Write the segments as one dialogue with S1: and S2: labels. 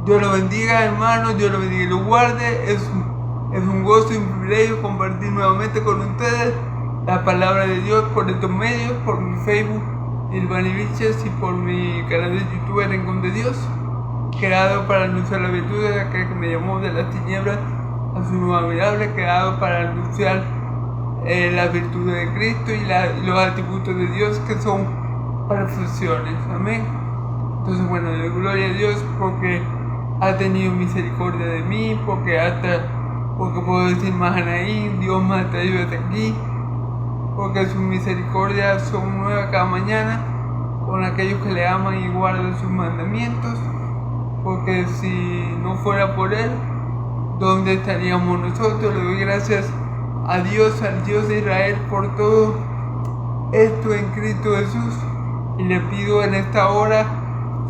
S1: Dios lo bendiga, hermanos, Dios lo bendiga y lo guarde. Es un gozo y un privilegio compartir nuevamente con ustedes la palabra de Dios por estos medios, por mi Facebook, Ilvani Vilches, y por mi canal de YouTube, El Rincón de Dios, creado para anunciar la virtud de aquel que me llamó de las tinieblas a su luz admirable, creado para anunciar las virtudes de Cristo y los atributos de Dios que son perfecciones. Amén. Entonces, bueno, doy gloria a Dios porque ha tenido misericordia de mí, porque puedo decir Mahanaim, Dios me ha traído hasta aquí, porque sus misericordias son nuevas cada mañana con aquellos que le aman y guardan sus mandamientos, porque si no fuera por Él, ¿dónde estaríamos nosotros? Le doy gracias a Dios, al Dios de Israel, por todo esto en Cristo Jesús, y le pido en esta hora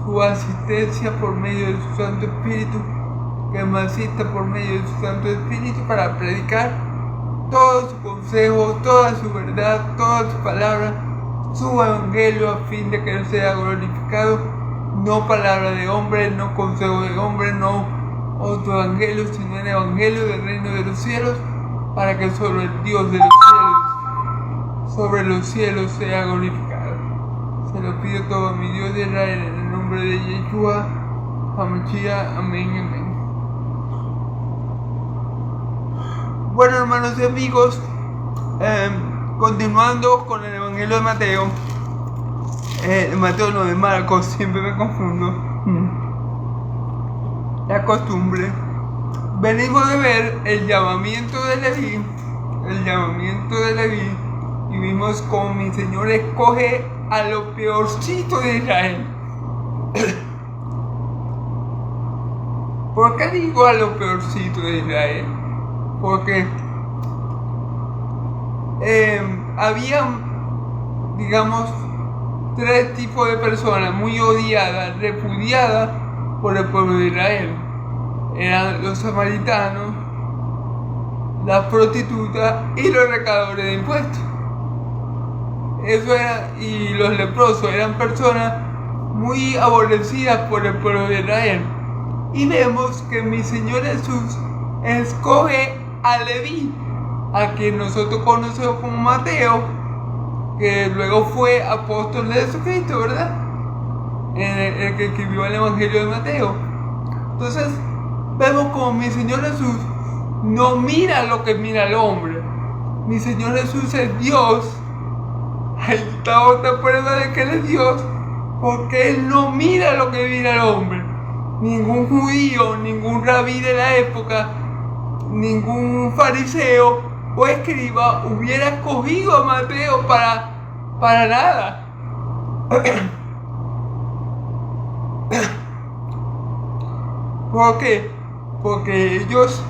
S1: su asistencia por medio de su Santo Espíritu, que me asista por medio de su Santo Espíritu para predicar todo su consejo, toda su verdad, toda su palabra, su evangelio, a fin de que Él sea glorificado. No palabra de hombre, no consejo de hombre, no otro evangelio, sino el evangelio del reino de los cielos, para que solo el Dios de los cielos, sobre los cielos, sea glorificado. Se lo pido todo a mi Dios de Israel, en el nombre de Yeshua HaMashiach. Amén, amén. Bueno, hermanos y amigos, continuando con el evangelio de Mateo. Mateo no, de Marcos, siempre me confundo. La costumbre. Venimos de ver el llamamiento de Leví. Y vimos cómo mi Señor escoge a lo peorcito de Israel. ¿Por qué digo a lo peorcito de Israel? Porque habían, digamos, tres tipos de personas muy odiadas, repudiadas por el pueblo de Israel. Eran los samaritanos, las prostitutas y los recaudadores de impuestos. Y los leprosos eran personas muy aborrecidas por el pueblo de Israel. Y vemos que mi Señor Jesús escoge a Leví, a quien nosotros conocemos como Mateo, que luego fue apóstol de Jesucristo, ¿verdad? El que escribió el Evangelio de Mateo. Entonces, vemos como mi Señor Jesús no mira lo que mira el hombre. Mi Señor Jesús es Dios. Ahí está otra prueba de que Él es Dios, porque Él no mira lo que mira el hombre. Ningún judío, ningún rabí de la época, ningún fariseo o escriba hubiera escogido a Mateo para nada. ¿Por qué? Porque ellos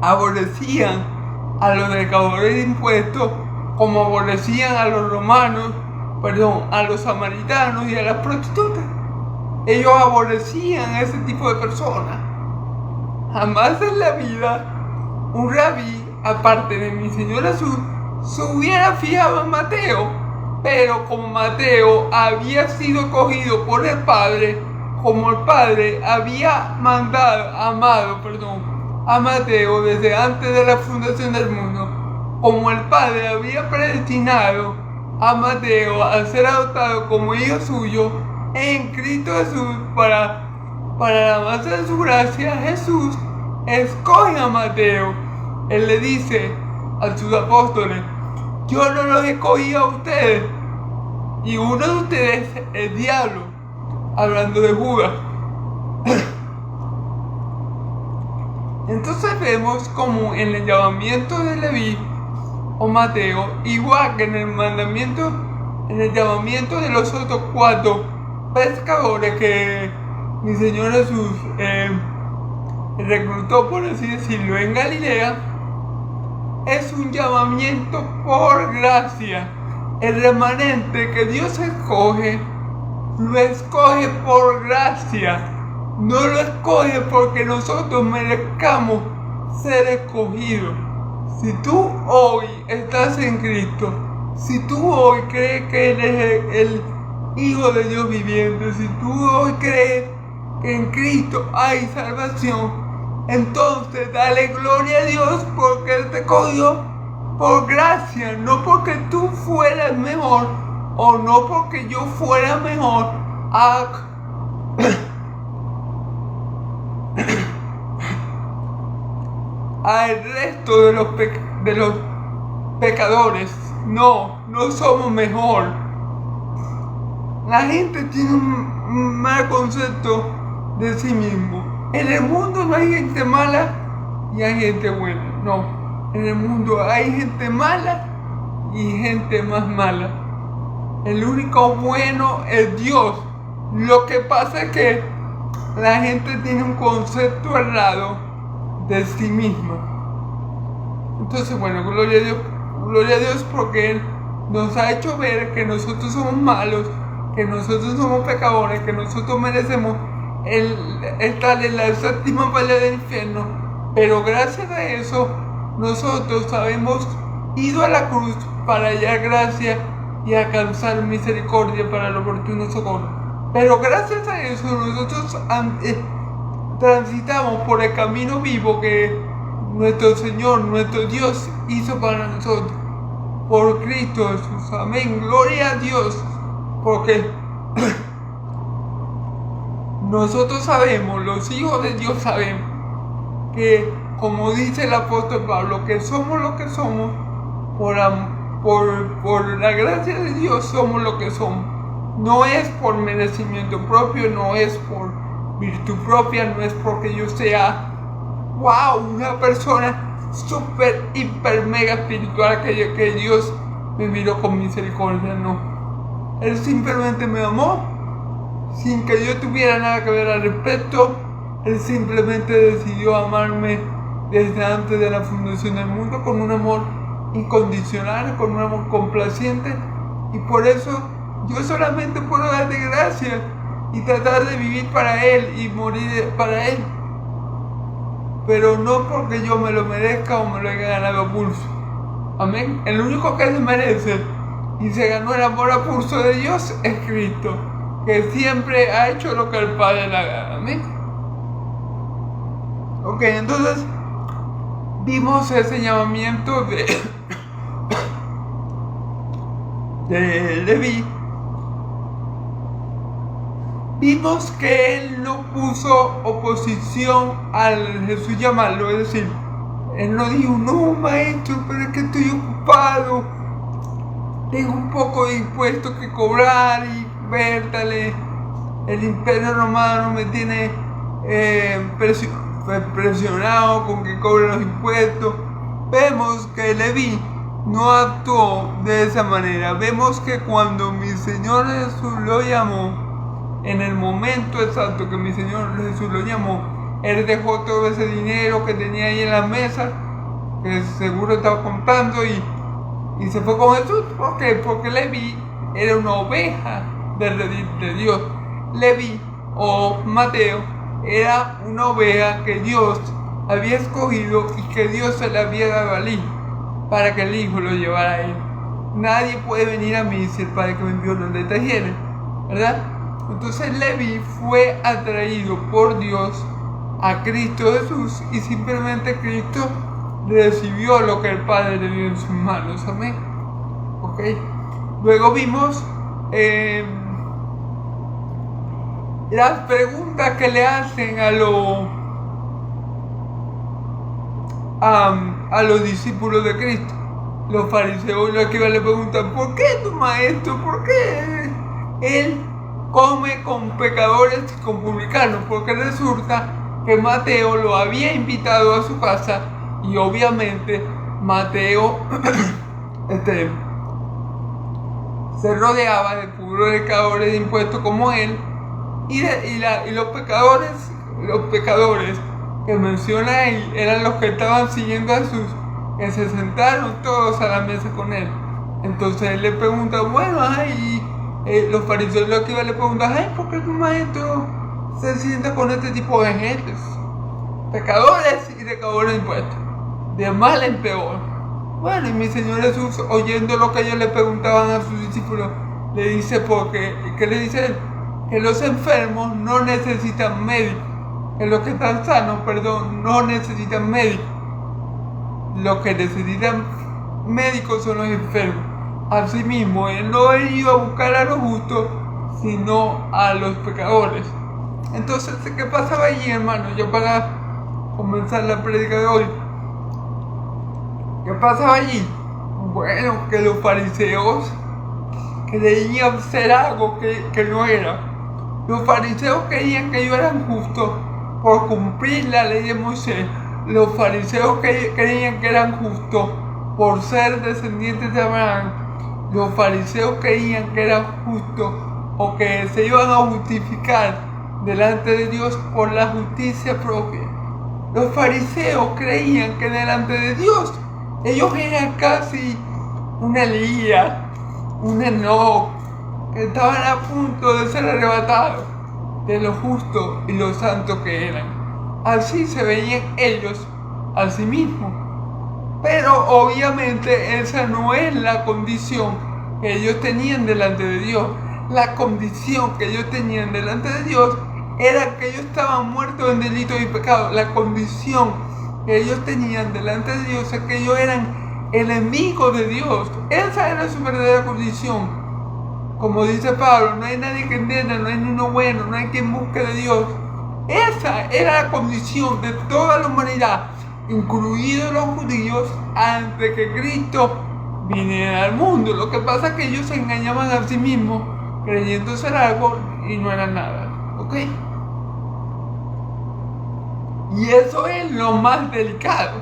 S1: aborrecían a los recaudadores de impuestos como aborrecían a los romanos, a los samaritanos y a las prostitutas. Ellos aborrecían a ese tipo de personas. Jamás en la vida un rabí, aparte de mi Señor Jesús, se hubiera fijado en Mateo. Pero como Mateo había sido escogido por el Padre, como el Padre había amado a Mateo desde antes de la fundación del mundo, como el Padre había predestinado a Mateo a ser adoptado como hijo suyo en Cristo Jesús para la alabanza de su gracia, Jesús escoge a Mateo. Él le dice a sus apóstoles: yo no los escogí a ustedes, y uno de ustedes es el diablo, hablando de Judas. Entonces vemos como en el llamamiento de Leví o Mateo, igual que en el llamamiento de los otros 4 pescadores que mi Señor Jesús reclutó, por así decirlo, en Galilea, es un llamamiento por gracia. El remanente que Dios escoge, lo escoge por gracia. No lo escoge porque nosotros merezcamos ser escogidos. Si tú hoy estás en Cristo, si tú hoy crees que Él es Hijo de Dios viviente, si tú hoy crees que en Cristo hay salvación, entonces dale gloria a Dios porque Él te cogió por gracia, no porque tú fueras mejor o no porque yo fuera mejor al resto de los pecadores. No somos mejor. La gente tiene un mal concepto de sí mismo. En el mundo no hay gente mala y hay gente buena. No, en el mundo hay gente mala y gente más mala. El único bueno es Dios. Lo que pasa es que la gente tiene un concepto errado de sí misma. Entonces, bueno, gloria a Dios porque Él nos ha hecho ver que nosotros somos malos, que nosotros somos pecadores, que nosotros merecemos estar en la séptima pelea del infierno, pero gracias a eso nosotros habemos ido a la cruz para hallar gracia y alcanzar misericordia para el oportuno socorro. Pero gracias a eso nosotros transitamos por el camino vivo que nuestro Señor, nuestro Dios hizo para nosotros, por Cristo Jesús. Amén, gloria a Dios, porque nosotros sabemos, los hijos de Dios sabemos, que como dice el apóstol Pablo, que somos lo que somos, por la gracia de Dios somos lo que somos. No es por merecimiento propio, no es por virtud propia, no es porque yo sea, una persona súper, hiper, mega espiritual que Dios me miró con misericordia, no. Él simplemente me amó, sin que yo tuviera nada que ver al respecto. Él simplemente decidió amarme desde antes de la fundación del mundo con un amor incondicional, con un amor complaciente, y por eso yo solamente puedo darle gracias y tratar de vivir para Él y morir para Él, pero no porque yo me lo merezca o me lo haya ganado a pulso. Amén. El único que se merece y se ganó el amor a pulso de Dios es Cristo, que siempre ha hecho lo que el Padre le haga. Amén. Ok, entonces vimos ese llamamiento de Leví. Vimos que él no puso oposición al Jesús llamarlo, es decir, él no dijo, no maestro, pero es que estoy ocupado, tengo un poco de impuestos que cobrar y vértale, el imperio romano me tiene presionado con que cobre los impuestos. Vemos que Leví no actuó de esa manera. Vemos que cuando mi Señor Jesús lo llamó, en el momento exacto que mi Señor Jesús lo llamó, él dejó todo ese dinero que tenía ahí en la mesa, que seguro estaba contando, y se fue con Jesús. ¿Por qué? Porque Leví era una oveja del redil de Dios. Leví o Mateo era una oveja que Dios había escogido y que Dios se le había dado al Hijo para que el Hijo lo llevara a él. Nadie puede venir a mí si el Padre que me envió no le trajera, ¿verdad? Entonces Leví fue atraído por Dios a Cristo Jesús y simplemente Cristo recibió lo que el Padre le dio en sus manos. Amén. Ok. Luego vimos las preguntas que le hacen a los discípulos de Cristo. Los fariseos y los escribas le preguntan, ¿por qué tu maestro? ¿Por qué él come con pecadores y con publicanos? Porque resulta que Mateo lo había invitado a su casa y obviamente Mateo se rodeaba de puros recadores de impuestos como él, y los pecadores que menciona ahí eran los que estaban siguiendo a Jesús, que se sentaron todos a la mesa con él. Entonces él le pregunta, bueno, los fariseos lo que iban le preguntan, ¿por qué tu maestro se sienta con este tipo de gentes? Pecadores y recadadores de impuestos, de mal en peor. Bueno, y mi Señor Jesús, oyendo lo que ellos le preguntaban a sus discípulos, le dice ¿qué le dice él? Que los enfermos no necesitan médico, que los que están sanos, no necesitan médico. Los que necesitan médicos son los enfermos. Asimismo, él no ha ido a buscar a los justos, sino a los pecadores. Entonces, ¿qué pasaba allí, hermano? Ya para comenzar la prédica de hoy. ¿Qué pasaba allí? Bueno, que los fariseos creían ser algo que no era. Los fariseos creían que ellos eran justos por cumplir la ley de Moisés. Los fariseos creían que eran justos por ser descendientes de Abraham. Los fariseos creían que eran justos o que se iban a justificar delante de Dios por la justicia propia. Los fariseos creían que delante de Dios ellos eran casi un Elías, un Enoc, que estaban a punto de ser arrebatados de lo justo y lo santo que eran. Así se veían ellos a sí mismos. Pero obviamente esa no es la condición que ellos tenían delante de Dios. La condición que ellos tenían delante de Dios era que ellos estaban muertos en delitos y pecados. La condición que ellos tenían delante de Dios es que ellos eran enemigos de Dios. Esa era su verdadera condición. Como dice Pablo, no hay nadie que entienda, no hay ni uno bueno, no hay quien busque de Dios. Esa era la condición de toda la humanidad, incluidos los judíos, antes que Cristo viniera al mundo. Lo que pasa es que ellos se engañaban a sí mismos, creyendo ser algo y no eran nada. ¿Ok? Y eso es lo más delicado.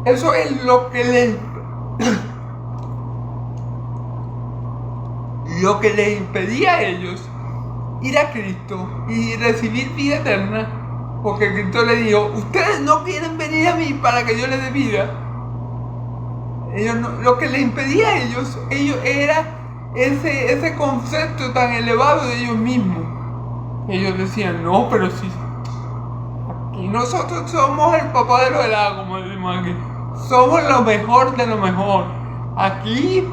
S1: Eso es lo que les impedía a ellos ir a Cristo y recibir vida eterna, porque Cristo le dijo: ustedes no quieren venir a mí para que yo les dé vida. Lo que les impedía a ellos era ese concepto tan elevado de ellos mismos. Ellos decían: no, pero sí, aquí nosotros somos el papá de los helados, como decimos aquí. Somos lo mejor de lo mejor. Aquí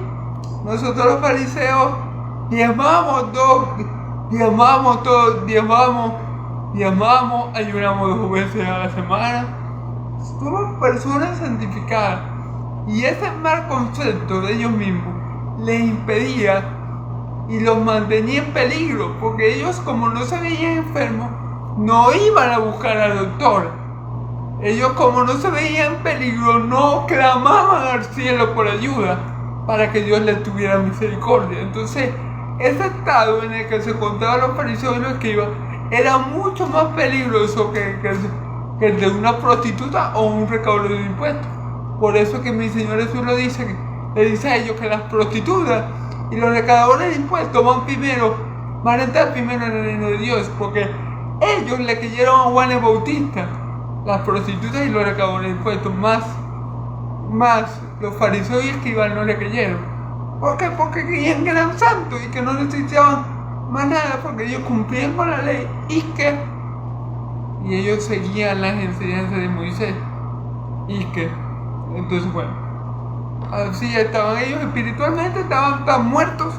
S1: nosotros los fariseos diezmamos, ayunamos 2 veces a la semana. Somos personas santificadas. Y ese mal concepto de ellos mismos les impedía y los mantenía en peligro, porque ellos, como no se veían enfermos, no iban a buscar al doctor. Ellos, como no se veían en peligro, no clamaban al cielo por ayuda para que Dios les tuviera misericordia. Entonces, ese estado en el que se encontraban los fariseos y los escribas era mucho más peligroso que el de una prostituta o un recaudador de impuestos. Por eso que mi Señor Jesús le dice a ellos que las prostitutas y los recaudadores de impuestos van a entrar primero en el reino de Dios, porque ellos le creyeron a Juan el Bautista. Las prostitutas y los recaudadores de impuestos, más los fariseos y escribas no le creyeron. ¿Por qué? Porque creían que eran santos y que no necesitaban más nada, porque ellos cumplían con la ley y ellos seguían las enseñanzas de Moisés. Entonces, bueno, así estaban ellos espiritualmente, estaban tan muertos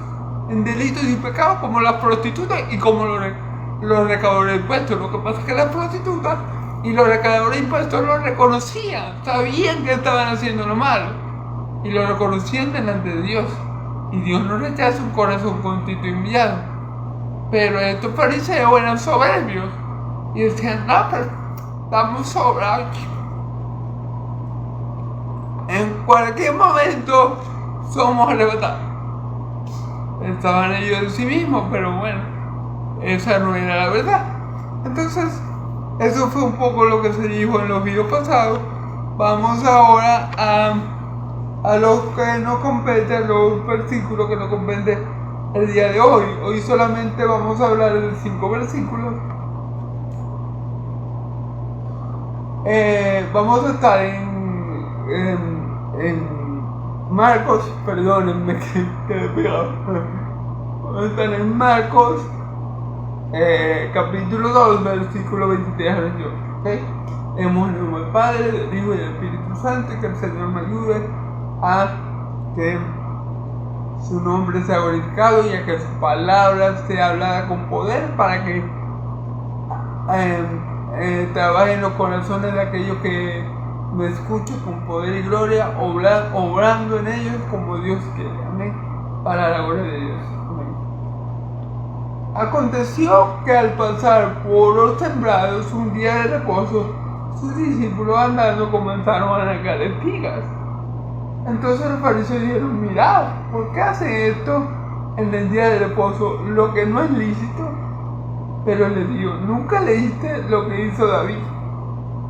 S1: en delitos y pecados como las prostitutas y como los recaudadores de impuestos. Lo que pasa es que las prostitutas y los recaudadores de impuestos lo reconocían, sabían que estaban haciendo lo malo y lo reconocían delante de Dios. Y Dios no rechaza un corazón contrito y humillado. Pero estos fariseos eran soberbios y decían: no, pero estamos sobrados. En cualquier momento somos arrebatados. Estaban ellos en sí mismos, pero bueno, esa no era la verdad. Entonces, eso fue un poco lo que se dijo en los videos pasados. Vamos ahora a los que nos compete, a los versículos que nos compete el día de hoy. Hoy solamente vamos a hablar de 5 versículos. Vamos a estar en Marcos, perdónenme que quedé pegado. Vamos a estar en Marcos, capítulo 2, versículo 23 a 28. ¿Okay? Hemos en el nombre del Padre, del Hijo y del Espíritu Santo, y que el Señor me ayude a que su nombre sea glorificado y a que su palabra sea hablada con poder para que trabaje en los corazones de aquellos que me escuchan con poder y gloria, obrando en ellos como Dios quiere. Amén. Para la gloria de Dios. Amén. Aconteció que al pasar por los sembrados un día de reposo, sus discípulos andando comenzaron a arrancar espigas. Entonces los fariseos dijeron: mirad, ¿por qué hacen esto en el día de reposo, lo que no es lícito? Pero les digo: ¿nunca leíste lo que hizo David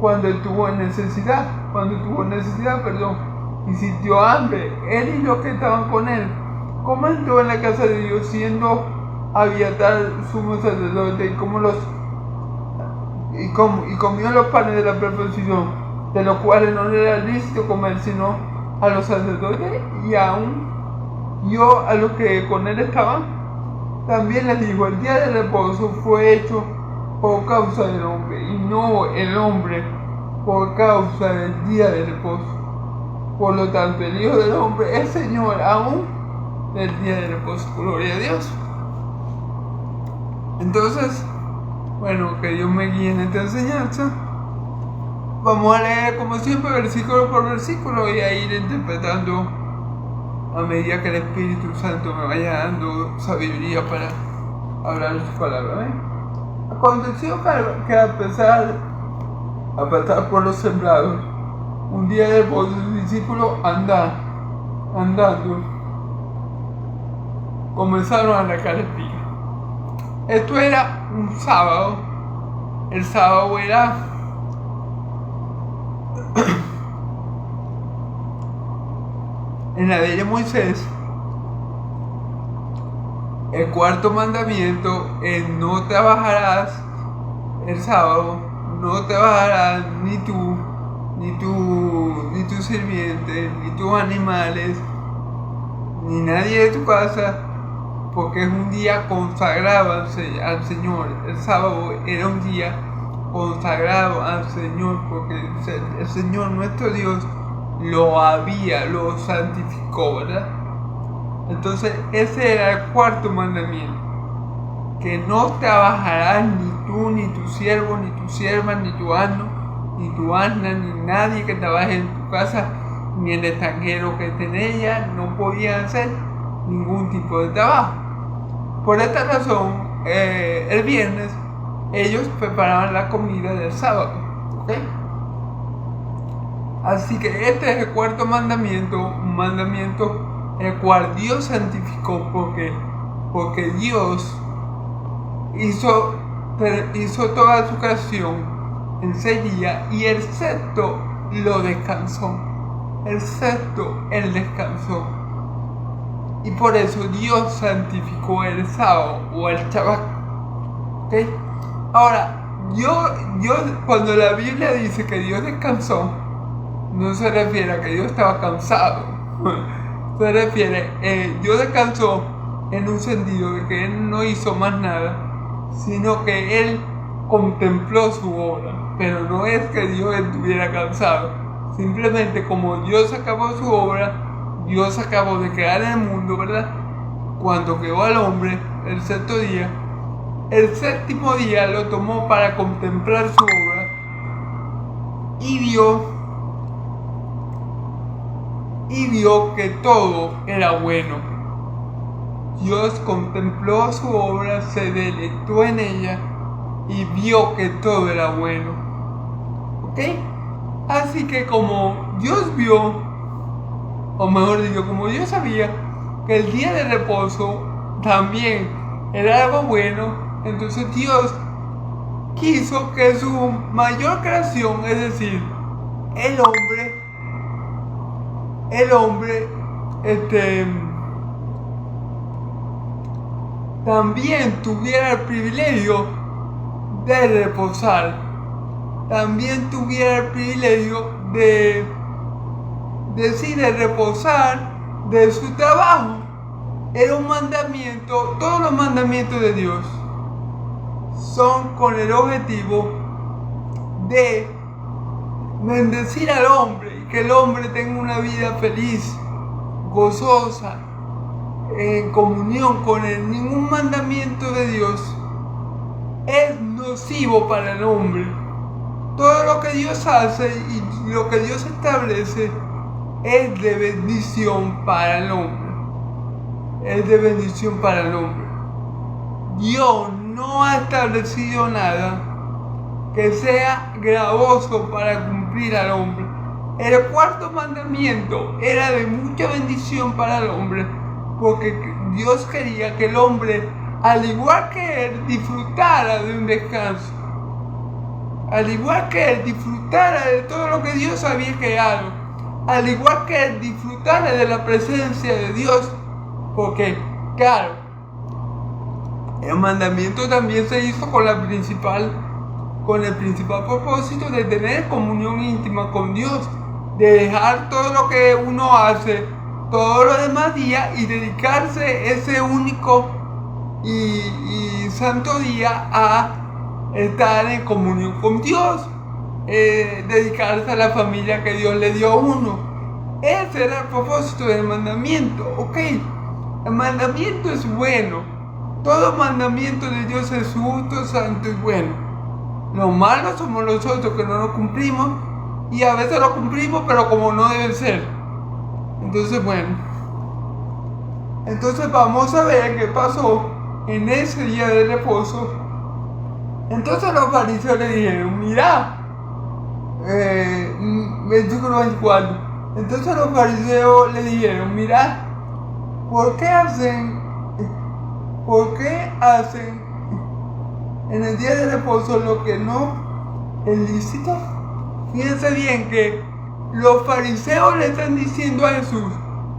S1: cuando tuvo necesidad, y sintió hambre, él y los que estaban con él? ¿Cómo entró en la casa de Dios siendo Abiatar sumo sacerdote y comió los panes de la proposición, de los cuales no le era lícito comer sino a los sacerdotes y aún dio a los que con él estaban? También les dijo: el día de reposo fue hecho por causa del hombre, y no el hombre por causa del día de reposo. Por lo tanto, el Hijo del Hombre es Señor aún del día de reposo. Gloria a Dios. Entonces, bueno, que Dios me guíe en esta enseñanza. Vamos a leer como siempre versículo por versículo y a ir interpretando a medida que el Espíritu Santo me vaya dando sabiduría para hablar sus palabras. Aconteció que a pasar por los sembrados, un día de reposo, sus discípulos andando comenzaron a arrancar espigas. Esto era un sábado. El sábado era en la ley de Moisés. El cuarto mandamiento es: no trabajarás el sábado, no trabajarás ni tu sirviente, ni tus animales, ni nadie de tu casa, porque es un día consagrado al Señor. El sábado era un día consagrado al Señor, porque el Señor nuestro Dios lo santificó, ¿verdad? Entonces ese era el cuarto mandamiento: que no trabajarás ni tú, ni tu siervo, ni tu sierva, ni tu asno, ni tu asna, ni nadie que trabaje en tu casa, ni el extranjero que esté en ella. No podían hacer ningún tipo de trabajo. Por esta razón, el viernes ellos preparaban la comida del sábado, ¿okay? Así que este es el cuarto mandamiento, un mandamiento el cual Dios santificó, porque Dios hizo toda su creación en 6 días y el sexto lo descansó. El sexto Él descansó. Y por eso Dios santificó el sábado o el Shabbat. ¿Okay? Ahora, cuando la Biblia dice que Dios descansó, no se refiere a que Dios estaba cansado. Se refiere, Dios descansó en un sentido de que Él no hizo más nada, sino que Él contempló su obra. Pero no es que Dios estuviera cansado. Simplemente como Dios acabó su obra, Dios acabó de crear el mundo, ¿verdad? Cuando creó al hombre el sexto día, el séptimo día lo tomó para contemplar su obra y vio que todo era bueno. Dios contempló su obra, se deleitó en ella y vio que todo era bueno. ¿Ok? Así que como Dios vio, o mejor dicho, como Dios sabía que el día de reposo también era algo bueno, entonces Dios quiso que su mayor creación, es decir, el hombre también tuviera el privilegio de reposar, también tuviera el privilegio de reposar de su trabajo. Era un mandamiento. Todos los mandamientos de Dios son con el objetivo de bendecir al hombre y que el hombre tenga una vida feliz, gozosa, en comunión con él. Ningún mandamiento de Dios es nocivo para el hombre. Todo lo que Dios hace y lo que Dios establece es de bendición para el hombre. Es de bendición para el hombre. Dios no ha establecido nada que sea gravoso para cumplir al hombre. El cuarto mandamiento era de mucha bendición para el hombre, porque Dios quería que el hombre, al igual que él, disfrutara de un descanso. Al igual que él disfrutara de todo lo que Dios había creado. Al igual que él disfrutara de la presencia de Dios. Porque, claro, el mandamiento también se hizo con el principal propósito de tener comunión íntima con Dios. De dejar todo lo que uno hace todos los demás días y dedicarse ese único y santo día a estar en comunión con Dios, dedicarse a la familia que Dios le dio a uno. Ese era el propósito del mandamiento, ¿ok? El mandamiento es bueno. Todo mandamiento de Dios es justo, santo y bueno. Lo malo somos nosotros que no lo cumplimos y a veces lo cumplimos pero como no debe ser. Entonces bueno. Entonces vamos a ver qué pasó en ese día de reposo. Entonces los fariseos le dijeron, mira, versículo 24. Entonces los fariseos le dijeron, mira, ¿por qué hacen en el día de reposo lo que no es lícito? Fíjense bien que los fariseos le están diciendo a Jesús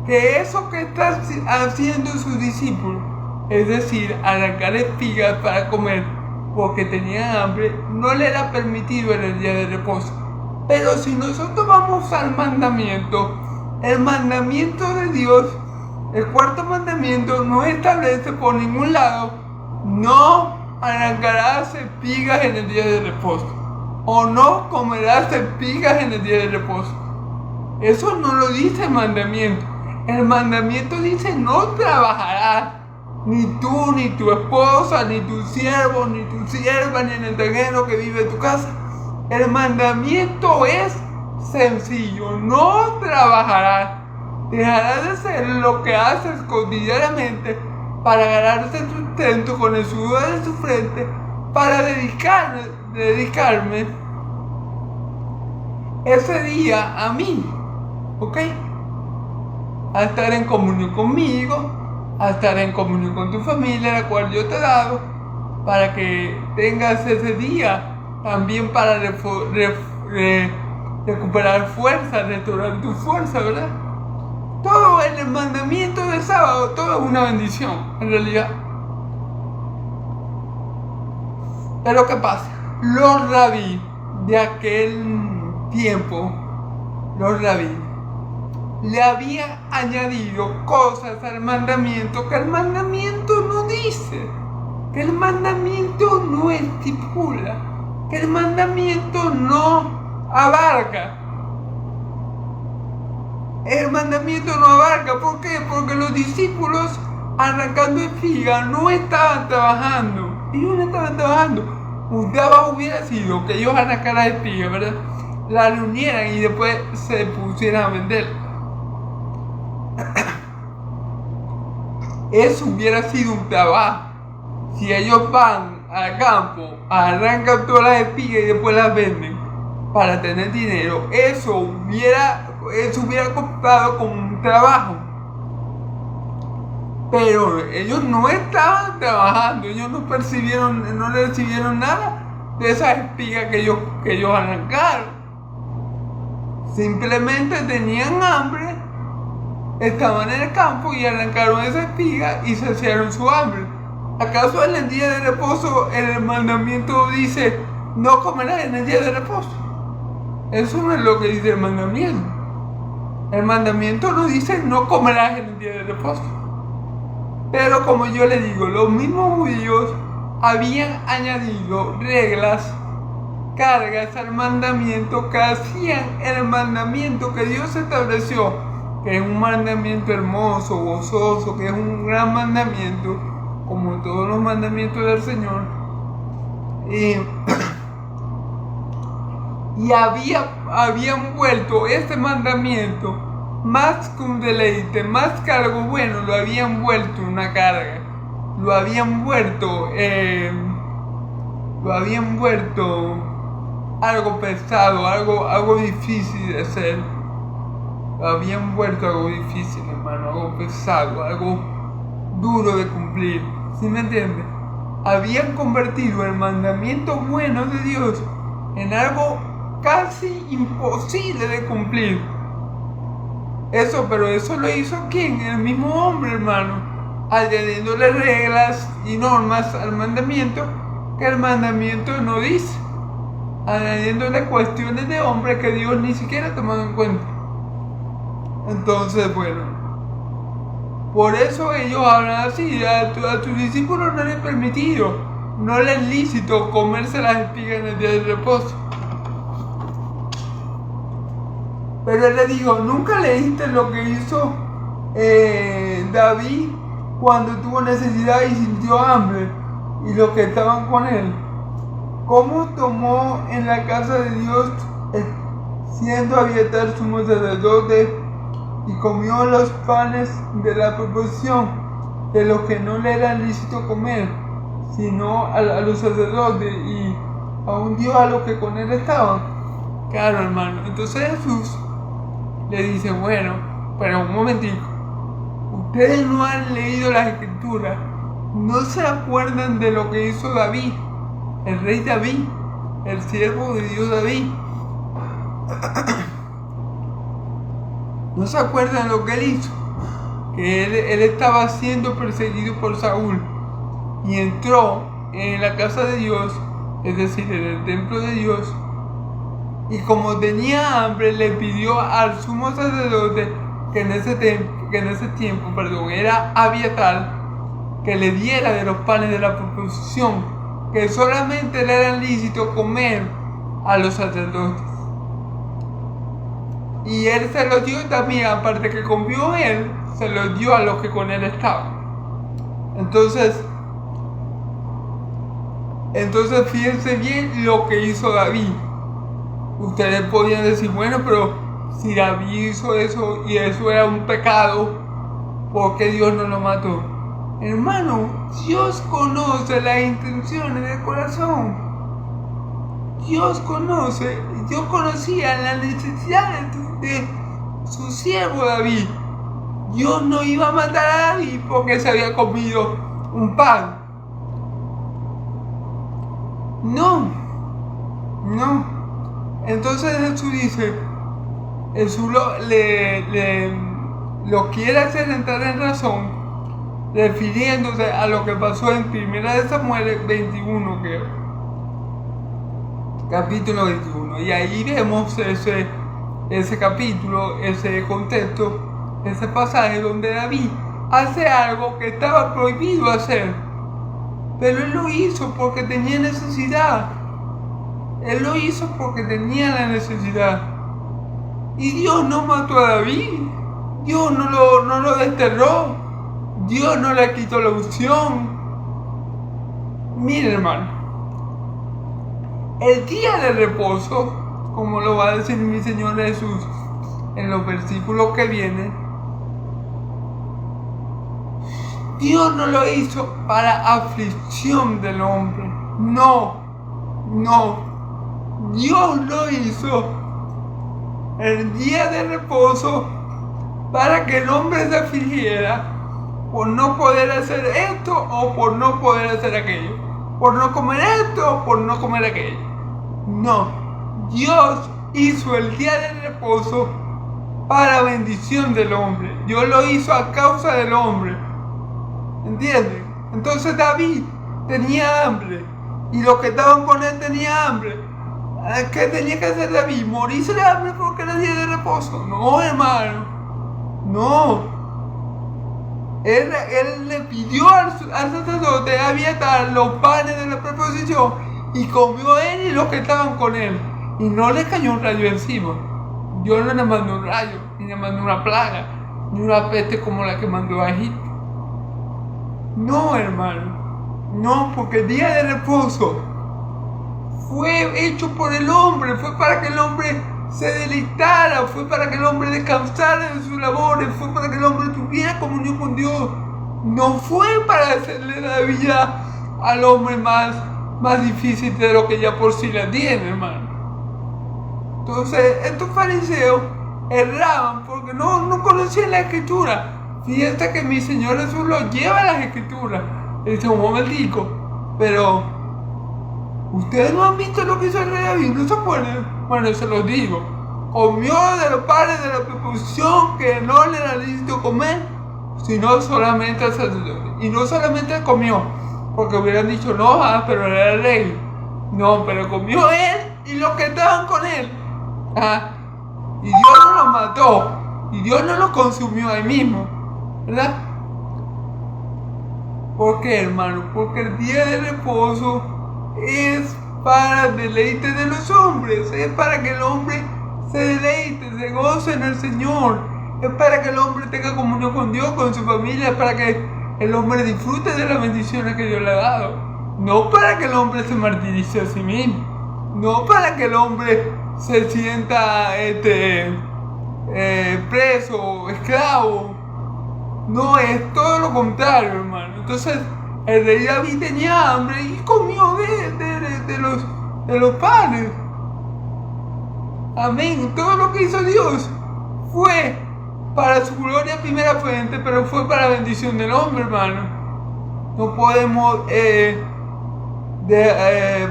S1: que eso que están haciendo sus discípulos, es decir, arrancar espigas para comer porque tenían hambre, no le era permitido en el día de reposo. Pero si nosotros vamos al mandamiento, el mandamiento de Dios, el cuarto mandamiento, no establece por ningún lado, no arrancarás espigas en el día de reposo, o no comerás espigas en el día de reposo. Eso no lo dice el mandamiento. El mandamiento dice no trabajarás, ni tú, ni tu esposa, ni tu siervo, ni tu sierva, ni el extranjero que vive en tu casa. El mandamiento es sencillo, no trabajarás. Dejarás de hacer lo que haces cotidianamente para ganarse el sustento con el sudor de su frente, para dedicarme ese día a mí, ¿ok? A estar en comunión conmigo, a estar en comunión con tu familia, la cual yo te he dado, para que tengas ese día también para recuperar fuerza, restaurar tu fuerza, ¿verdad? Todo en el mandamiento del sábado, todo es una bendición, en realidad. Pero ¿qué pasa? Los rabí de aquel tiempo, los rabí, le habían añadido cosas al mandamiento que el mandamiento no dice, que el mandamiento no estipula, que el mandamiento no abarca. El mandamiento no abarca, ¿por qué? Porque los discípulos arrancando espigas no estaban trabajando. Ellos no estaban trabajando. Un trabajo hubiera sido que ellos arrancaran espigas, ¿verdad? La reunieran y después se pusieran a vender. Eso hubiera sido un trabajo. Si ellos van al campo, arrancan todas las espigas y después las venden para tener dinero, eso hubiera contado como un trabajo. Pero ellos no estaban trabajando, ellos no recibieron nada de esas espigas que ellos arrancaron. Simplemente tenían hambre, estaban en el campo y arrancaron esa espiga y saciaron su hambre. ¿Acaso en el día de reposo el mandamiento dice no comerás en el día de reposo? Eso no es lo que dice el mandamiento. El mandamiento no dice no comerás en el día de reposo. Pero como yo le digo, los mismos judíos habían añadido reglas, cargas al mandamiento que hacían el mandamiento que Dios estableció que es un mandamiento hermoso, gozoso, que es un gran mandamiento, como todos los mandamientos del Señor. Y habían vuelto este mandamiento más que un deleite, más que algo bueno, lo habían vuelto una carga, lo habían vuelto algo pesado, algo difícil de hacer. Lo habían vuelto algo difícil, hermano, algo pesado, algo duro de cumplir. ¿Sí me entiendes? Habían convertido el mandamiento bueno de Dios en algo casi imposible de cumplir. Pero eso lo hizo ¿quién? El mismo hombre, hermano, añadiéndole reglas y normas al mandamiento que el mandamiento no dice, añadiéndole cuestiones de hombre que Dios ni siquiera ha tomado en cuenta. Entonces, bueno, por eso ellos hablan así: a tus discípulos no les es permitido, no les es lícito comerse las espigas en el día de reposo. Pero él le dijo: ¿nunca leíste lo que hizo David cuando tuvo necesidad y sintió hambre, y los que estaban con él? ¿Cómo tomó en la casa de Dios, siendo Abiatar sumo sacerdote, y comió los panes de la proposición, de los que no le era lícito comer, sino a los sacerdotes, y aún dio a los que con él estaban? Claro, hermano. Entonces Jesús le dice: bueno, pero un momentico, ustedes no han leído las escrituras, no se acuerdan de lo que hizo David, el rey David, el siervo de Dios David. No se acuerdan lo que él hizo, que él estaba siendo perseguido por Saúl y entró en la casa de Dios, es decir, en el templo de Dios, y como tenía hambre le pidió al sumo sacerdote, que en ese tiempo era Abiatar, que le diera de los panes de la proposición, que solamente le era lícito comer a los sacerdotes. Y él se lo dio también, aparte que comió él, se lo dio a los que con él estaban. Entonces fíjense bien lo que hizo David. Ustedes podían decir: bueno, pero si David hizo eso y eso era un pecado, ¿por qué Dios no lo mató? Hermano, Dios conoce las intenciones del corazón. Dios conocía las necesidades de su siervo David. Dios no iba a matar a David porque se había comido un pan. No. Entonces Jesús dice, Jesús lo quiere hacer entrar en razón, refiriéndose a lo que pasó en 1 Samuel 21, capítulo 21. Y ahí vemos ese capítulo, ese contexto, ese pasaje donde David hace algo que estaba prohibido hacer, pero él lo hizo porque tenía necesidad. Él lo hizo porque tenía la necesidad. Y Dios no mató a David, Dios no lo desterró, Dios no le quitó la unción. Mire, hermano, el día de reposo, como lo va a decir mi Señor Jesús en los versículos que vienen, Dios no lo hizo para aflicción del hombre. No. Dios lo hizo el día de reposo para que el hombre se afligiera por no poder hacer esto o por no poder hacer aquello, por no comer esto o por no comer aquello. No, Dios hizo el día de reposo para bendición del hombre. Dios lo hizo a causa del hombre. ¿Entienden? Entonces David tenía hambre y los que estaban con él tenían hambre. ¿Qué tenía que hacer David? ¿Morirse de hambre porque era día de reposo? No, hermano. No. Él le pidió al sacerdote Abiatar los panes de la proposición y comió él y los que estaban con él. Y no le cayó un rayo encima. Dios no le mandó un rayo, ni le mandó una plaga. ni una peste como la que mandó a Egipto. No, hermano, no, porque el día de reposo fue hecho por el hombre, fue para que el hombre se deleitara, fue para que el hombre descansara de sus labores, fue para que el hombre tuviera comunión con Dios. No fue para hacerle la vida al hombre más difícil de lo que ya por sí la tiene, hermano. Entonces, estos fariseos erraban porque no conocían la escritura. Fíjate que mi Señor Jesús los lleva a las escrituras. Dice, un momentico, pero ustedes no han visto lo que hizo el rey David, ¿no se acuerdan? Bueno, se los digo. Comió de los panes de la preposición que no le era lícito comer, sino solamente al sacerdote. Y no solamente comió, porque hubieran dicho, no, pero era el rey. No, pero comió él y los que estaban con él. Y Dios no los mató, y Dios no los consumió ahí mismo, ¿verdad? ¿Por qué, hermano? Porque el día de reposo es para el deleite de los hombres, es para que el hombre se deleite, se goce en el Señor, es para que el hombre tenga comunión con Dios, con su familia, es para que el hombre disfrute de las bendiciones que Dios le ha dado, no para que el hombre se martirice a sí mismo, no para que el hombre se sienta preso, esclavo. No, es todo lo contrario, hermano. Entonces, el rey David tenía hambre y comió de los panes. Amén. Todo lo que hizo Dios fue para su gloria primeramente, pero fue para la bendición del hombre, hermano. No podemos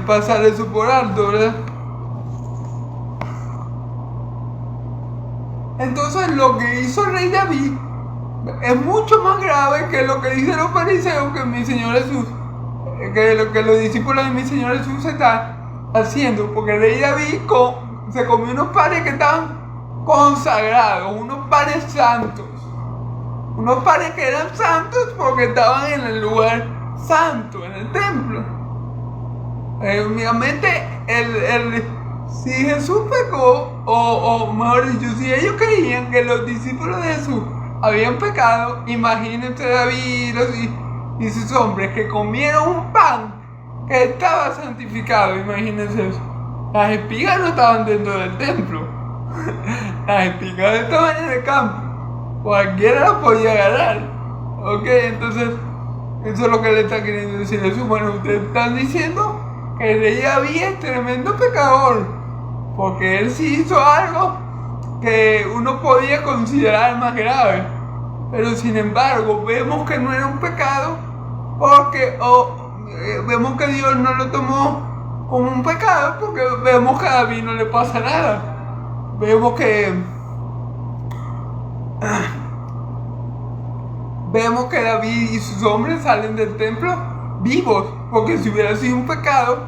S1: pasar eso por alto, ¿verdad? Entonces, lo que hizo el rey David es mucho más grave que lo que dicen los fariseos que mi Señor Jesús, que lo que los discípulos de mi Señor Jesús están haciendo, porque el rey David se comió unos panes que estaban consagrados, unos panes santos, unos panes que eran santos porque estaban en el lugar santo, en el templo. Obviamente, si Jesús pecó, o mejor dicho, si ellos creían que los discípulos de Jesús habían pecado, imagínense David y sus hombres que comieron un pan que estaba santificado, imagínense eso. Las espigas no estaban dentro del templo, las espigas estaban en el campo, cualquiera las podía agarrar, ¿ok? Entonces, eso es lo que le está queriendo decir Jesús. Bueno, ustedes están diciendo que el rey David es tremendo pecador, porque él sí hizo algo que uno podía considerar más grave, pero sin embargo vemos que no era un pecado, porque vemos que Dios no lo tomó como un pecado, porque vemos que a David no le pasa nada, vemos que David y sus hombres salen del templo vivos, porque si hubiera sido un pecado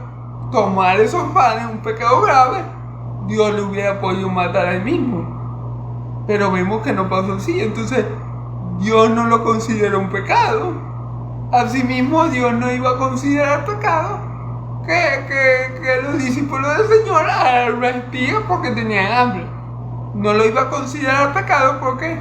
S1: tomar esos panes, un pecado grave, Dios le hubiera podido matar a él mismo. Pero vemos que no pasó así. Entonces, Dios no lo considera un pecado. Asimismo, Dios no iba a considerar pecado que los discípulos del Señor agarraron las espigas porque tenían hambre. No lo iba a considerar pecado porque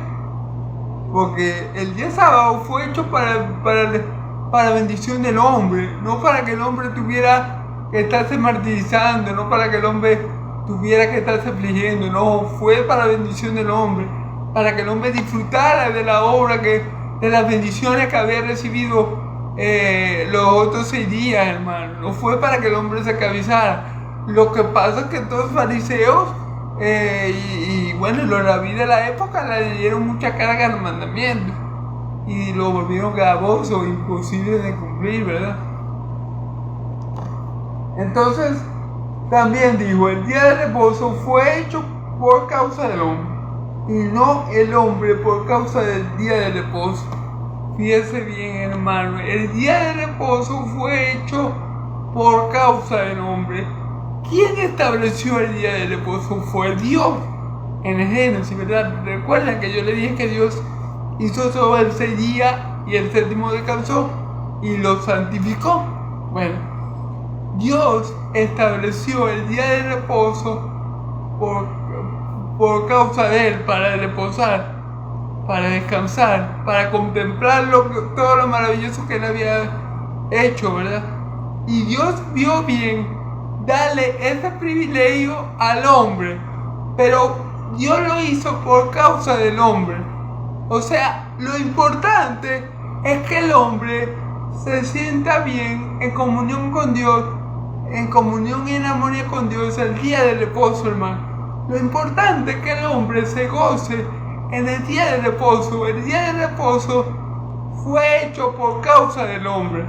S1: el día sábado fue hecho para bendición del hombre, no para que el hombre tuviera que estarse martirizando, no para que el hombre tuviera que estarse afligiendo, no, fue para la bendición del hombre, para que el hombre disfrutara de la obra, de las bendiciones que había recibido los otros 6 días, hermano. No fue para que el hombre se esclavizara. Lo que pasa es que estos fariseos y bueno, los rabí de la época le dieron mucha carga al mandamiento y lo volvieron gravoso, imposible de cumplir, ¿verdad? Entonces, también dijo, el día de reposo fue hecho por causa del hombre, y no el hombre por causa del día de reposo. Fíjese bien, hermano, el día de reposo fue hecho por causa del hombre. ¿Quién estableció el día de reposo? Fue Dios. En el Génesis, ¿verdad? Recuerden que yo le dije que Dios hizo sobre el 6 días y el 7º descansó y lo santificó. Bueno, Dios estableció el día de reposo por causa de él, para reposar. para descansar, para contemplar todo lo maravilloso que él había hecho, ¿verdad? Y Dios vio bien darle ese privilegio al hombre, pero Dios lo hizo por causa del hombre. O sea, lo importante es que el hombre se sienta bien en comunión con Dios, en comunión y en armonía con Dios el día del reposo, hermano. Lo importante es que el hombre se goce en el día de reposo. El día de reposo fue hecho por causa del hombre.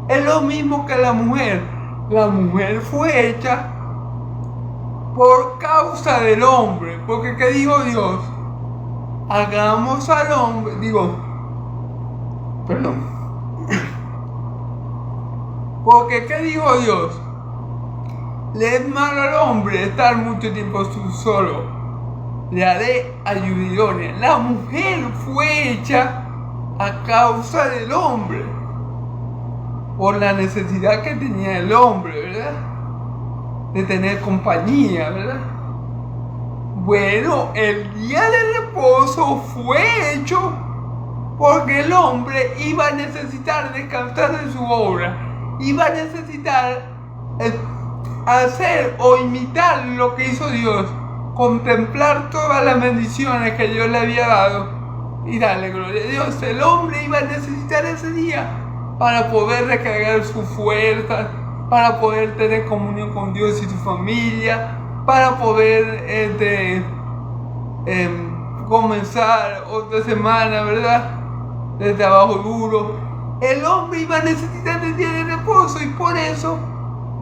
S1: Es lo mismo que la mujer. La mujer fue hecha por causa del hombre. Porque ¿qué dijo Dios? Hagamos al hombre, porque ¿qué dijo Dios? Le es malo al hombre estar mucho tiempo solo. Le haré ayuda idónea. La mujer fue hecha a causa del hombre, por la necesidad que tenía el hombre, ¿verdad? De tener compañía, ¿verdad? Bueno, el día de reposo fue hecho porque el hombre iba a necesitar descansar de su obra, iba a necesitar hacer o imitar lo que hizo Dios, contemplar todas las bendiciones que Dios le había dado y darle gloria a Dios. El hombre iba a necesitar ese día para poder recargar sus fuerzas, para poder tener comunión con Dios y su familia, para poder comenzar otra semana, ¿verdad?, de trabajo duro. El hombre iba a necesitar el día de reposo y por eso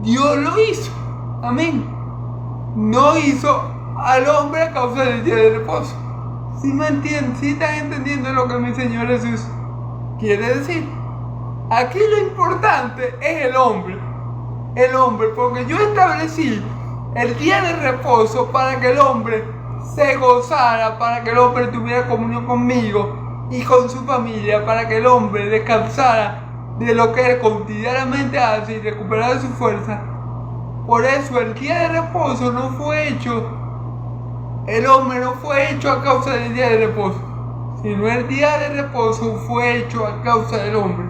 S1: Dios lo hizo. Amén. No hizo al hombre a causa del día de reposo. ¿Sí me entienden? ¿Sí están entendiendo lo que mi Señor Jesús quiere decir? Aquí lo importante es el hombre. El hombre, porque yo establecí el día de reposo para que el hombre se gozara, para que el hombre tuviera comunión conmigo y con su familia, para que el hombre descansara de lo que él cotidianamente hace y recuperara su fuerza. Por eso el día de reposo no fue hecho, el hombre no fue hecho a causa del día de reposo, sino el día de reposo fue hecho a causa del hombre.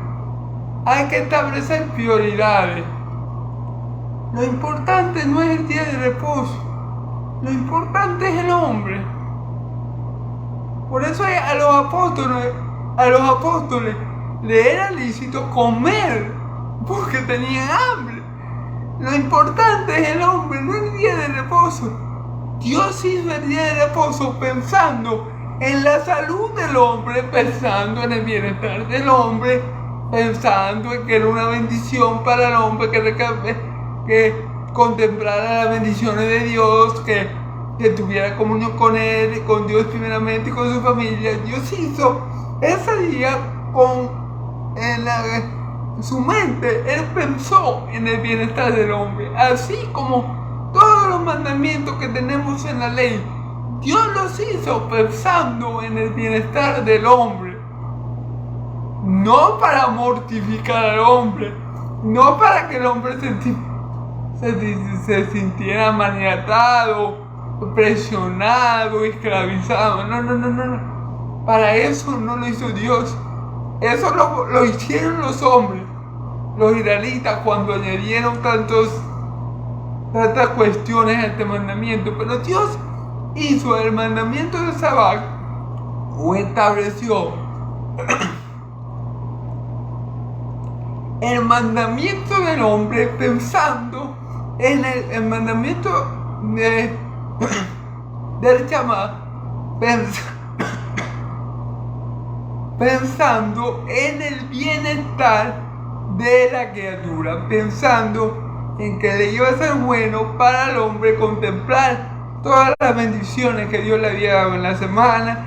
S1: Hay que establecer prioridades. Lo importante no es el día de reposo, lo importante es el hombre. Por eso a los apóstoles le era lícito comer porque tenían hambre. Lo importante es el hombre, no el día de reposo. Dios hizo el día de reposo pensando en la salud del hombre, pensando en el bienestar del hombre, pensando en que era una bendición para el hombre que contemplara las bendiciones de Dios, que tuviera comunión con Él, con Dios primeramente y con su familia. Dios hizo ese día en su mente. Él pensó en el bienestar del hombre, así como todos los mandamientos que tenemos en la ley. Dios los hizo pensando en el bienestar del hombre, no para mortificar al hombre, no para que el hombre se sintiera maniatado, presionado, esclavizado. No. Para eso no lo hizo Dios. Eso lo hicieron los hombres, los israelitas, cuando añadieron tantas cuestiones a este mandamiento. Pero Dios hizo el mandamiento de Sabbat, o estableció el mandamiento del hombre pensando en el mandamiento del Shabbat, pensando en el bienestar de la criatura, pensando en que le iba a ser bueno para el hombre contemplar todas las bendiciones que Dios le había dado en la semana,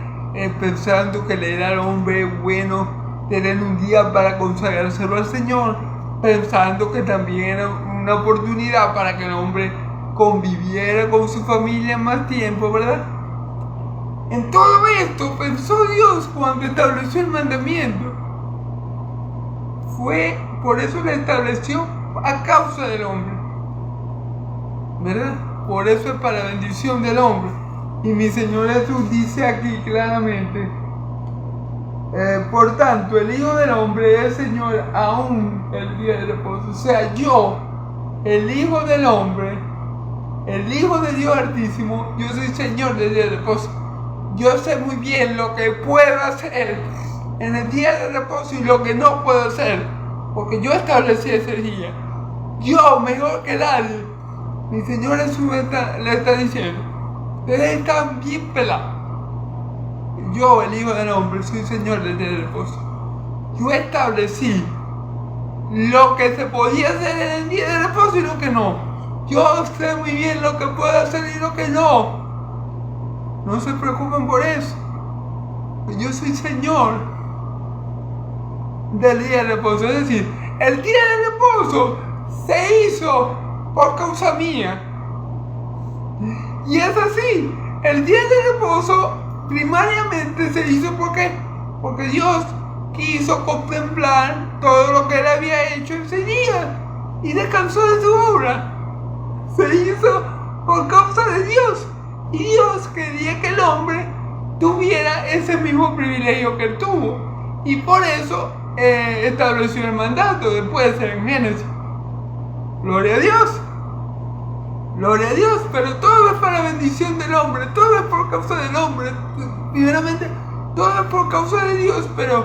S1: pensando que le era al hombre bueno tener un día para consagrárselo al Señor, pensando que también era una oportunidad para que el hombre conviviera con su familia más tiempo, ¿verdad? En todo esto pensó Dios cuando estableció el mandamiento. Fue por eso lo estableció a causa del hombre, ¿verdad? Por eso es para la bendición del hombre. Y mi Señor Jesús dice aquí claramente Por tanto, el Hijo del Hombre es Señor aún el día de reposo. O sea, yo, el Hijo del Hombre, el Hijo de Dios Altísimo, yo soy Señor del día de reposo. Yo sé muy bien lo que puedo hacer en el día de reposo y lo que no puedo hacer, porque yo establecí ese día. Yo, mejor que nadie, mi Señor Jesús le está diciendo, ustedes están bien pelados. Yo, el Hijo del Hombre, soy Señor del día de reposo. Yo establecí lo que se podía hacer en el día de reposo y lo que no. Yo sé muy bien lo que puedo hacer y lo que no. No se preocupen por eso. Yo soy Señor del día de reposo. Es decir, el día de reposo se hizo por causa mía. Y es así. El día de reposo primariamente se hizo porque Dios quiso contemplar todo lo que Él había hecho ese día y descansó de su obra. Se hizo por causa de Dios. Y Dios quería que el hombre tuviera ese mismo privilegio que él tuvo. Y por eso estableció el mandato después en Génesis. Gloria a Dios. Gloria a Dios. Pero todo es para la bendición del hombre. Todo es por causa del hombre. Primeramente, todo es por causa de Dios. Pero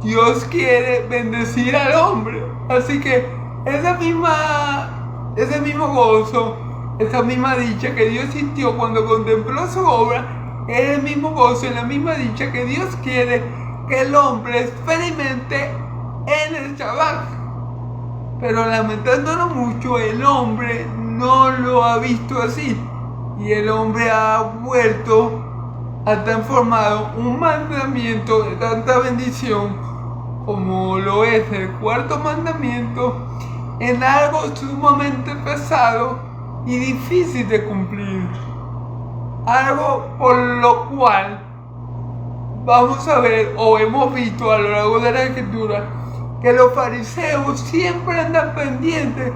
S1: Dios quiere bendecir al hombre. Así que ese mismo gozo, esa misma dicha que Dios sintió cuando contempló su obra, es el mismo gozo y la misma dicha que Dios quiere que el hombre experimente en el Shabbat. Pero lamentándolo mucho, el hombre no lo ha visto así. Y el hombre ha transformado un mandamiento de tanta bendición como lo es el cuarto mandamiento en algo sumamente pesado y difícil de cumplir. Algo por lo cual vamos a ver o hemos visto a lo largo de la escritura que los fariseos siempre andan pendientes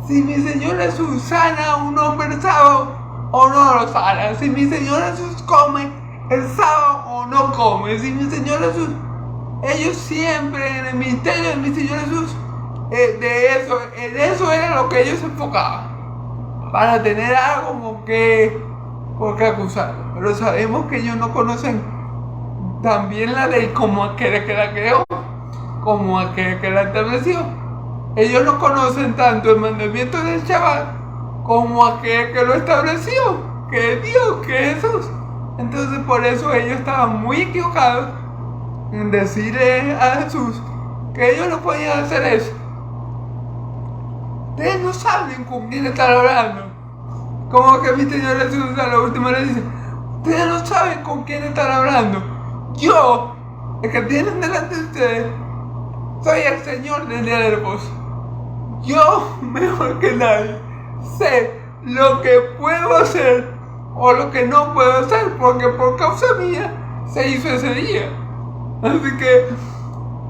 S1: si mi Señor Jesús sana a un hombre el sábado o no lo sana, si mi Señor Jesús come el sábado o no come, si mi Señor Jesús, ellos siempre en el ministerio de mi Señor Jesús, en eso era lo que ellos se enfocaban, para tener algo por qué acusarlo. Pero sabemos que ellos no conocen también la ley como aquel que la creó, como aquel que la estableció. Ellos no conocen tanto el mandamiento del Shabbat como aquel que lo estableció, que es Dios, que es Jesús. Entonces por eso ellos estaban muy equivocados en decirle a Jesús que ellos no podían hacer eso. Ustedes no saben con quién están hablando. Como que mi Señor Jesús a la última le dice, ustedes no saben con quién están hablando. Yo, el que tienen delante de ustedes, soy el Señor del día de reposo. Yo, mejor que nadie, sé lo que puedo hacer o lo que no puedo hacer, porque por causa mía se hizo ese día. Así que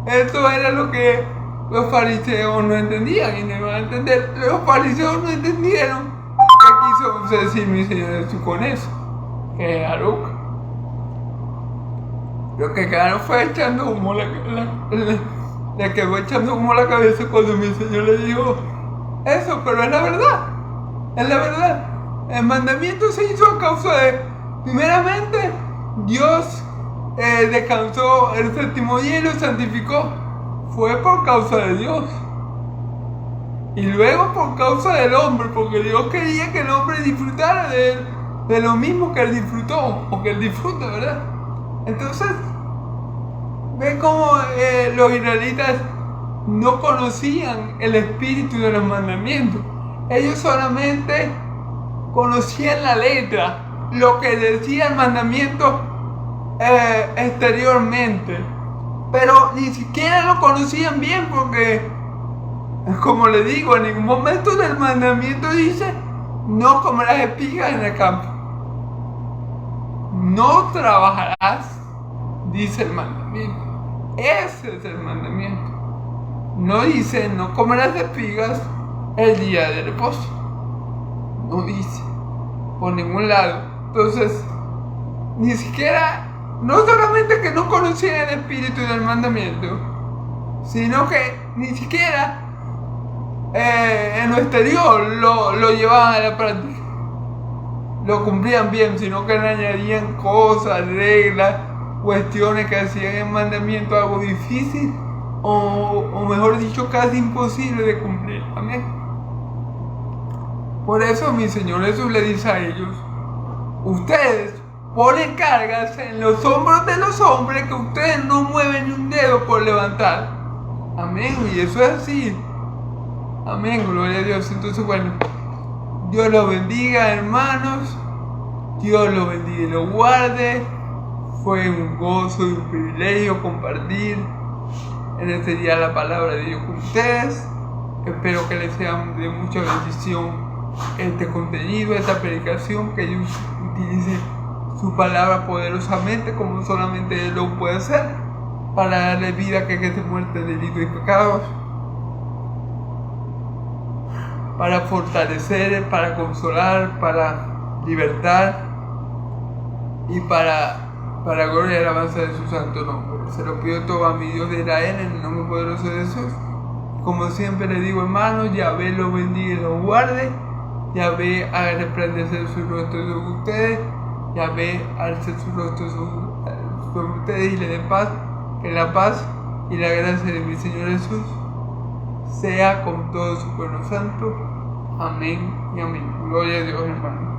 S1: esto era lo que los fariseos no entendían y no iban a entender. Los fariseos no entendieron qué quiso decir mi Señor Jesús con eso, que es Aruca. Lo que quedaron fue echando humo le quedó echando humo a la cabeza cuando mi Señor le dijo eso, pero es la verdad. Es la verdad. El mandamiento se hizo a causa de, primeramente, Dios descansó el séptimo día y lo santificó. Fue por causa de Dios. Y luego por causa del hombre, porque Dios quería que el hombre disfrutara de lo mismo que él disfrutó, o que él disfruta, ¿verdad? Entonces, ven cómo los israelitas no conocían el espíritu de los mandamientos. Ellos solamente conocían la letra, lo que decía el mandamiento exteriormente, pero ni siquiera lo conocían bien, porque, como le digo, en ningún momento del mandamiento dice no comerás espigas en el campo, no trabajarás, dice el mandamiento. Ese es el mandamiento. No dice no comerás espigas el día de reposo, no dice por ningún lado. Entonces ni siquiera no solamente que no conocían el espíritu del mandamiento, sino que ni siquiera en lo exterior lo llevaban a la práctica, lo cumplían bien, sino que le añadían cosas, reglas, cuestiones que hacían el mandamiento algo difícil o mejor dicho casi imposible de cumplir. Amén. Por eso mi Señor Jesús le dice a ellos: ustedes ponen cargas en los hombros de los hombres que ustedes no mueven ni un dedo por levantar. Amén. Y eso es así. Amén, gloria a Dios. Entonces, bueno, Dios los bendiga, hermanos. Dios los bendiga y los guarde. Fue un gozo y un privilegio compartir en este día la palabra de Dios con ustedes. Espero que les sea de mucha bendición este contenido, esta predicación, que Dios utilice su palabra poderosamente como solamente Él lo puede hacer, para darle vida que quede muerte, delitos y pecados, para fortalecer, para consolar, para libertar y para gloria y alabanza de su santo nombre. Se lo pido todo a mi Dios de Israel en el nombre poderoso de Jesús. Como siempre le digo, hermanos, Yahvé los bendiga y los guarde. Yahvé haga resplandecer su rostro sobre ustedes. Yahvé alce su rostro sobre ustedes y le dé paz. Que la paz y la gracia de mi Señor Jesús sea con todo su pueblo santo. Amén y amén. Gloria a Dios, hermanos.